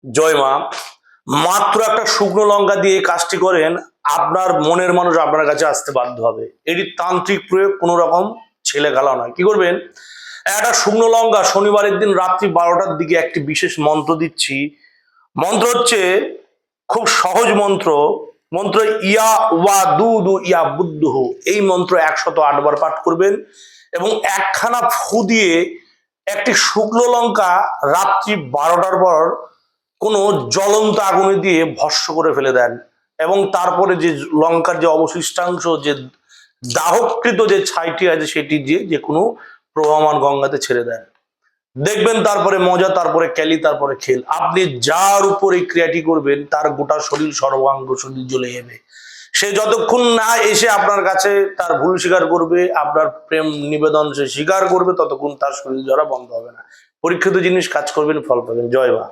জয় মা। মাত্র একটা শুকনো লঙ্কা দিয়ে এই কাজটি করেন, আপনার মনের মানুষ আপনার কাছে আসতে বাধ্য হবে। এটি তান্ত্রিক প্রয়োগ, কোনো রকম ছেলে খেলা নয়। কি করবেন, একটা শুকনো লঙ্কা শনিবারের দিন রাত্রি 12টার দিকে একটি বিশেষ মন্ত্র দিচ্ছি। মন্ত্র হচ্ছে খুব সহজ মন্ত্র। মন্ত্র ইয়া ওয়া দু দু ইয়া বুদ্ধ। এই মন্ত্র 108 বার পাঠ করবেন এবং একখানা ফু দিয়ে একটি শুকনো লঙ্কা রাত্রি 12টার পর কোনো জ্বলন্ত আগুনে দিয়ে ভস্ম করে ফেলে দেন এবং তারপরে যে লঙ্কার যে অবশিষ্টাংশ, যে দাহকৃত যে ছাইটি আছে সেটি দিয়ে যে কোনো প্রবাহমান গঙ্গাতে ছেড়ে দেন। দেখবেন তারপরে মজা, তারপরে ক্যালি, তারপরে খেল। আপনি যার উপর এই ক্রিয়াটি করবেন তার গোটা শরীর, সর্বাঙ্গ শরীর জ্বলে যাবে। সে যতক্ষণ না এসে আপনার কাছে তার ভুল স্বীকার করবে, আপনার প্রেম নিবেদন সে স্বীকার করবে, ততক্ষণ তার শরীর জ্বরা বন্ধ হবে না। পরীক্ষিত জিনিস কাজ করবেন, ফল পাবেন। জয় মা।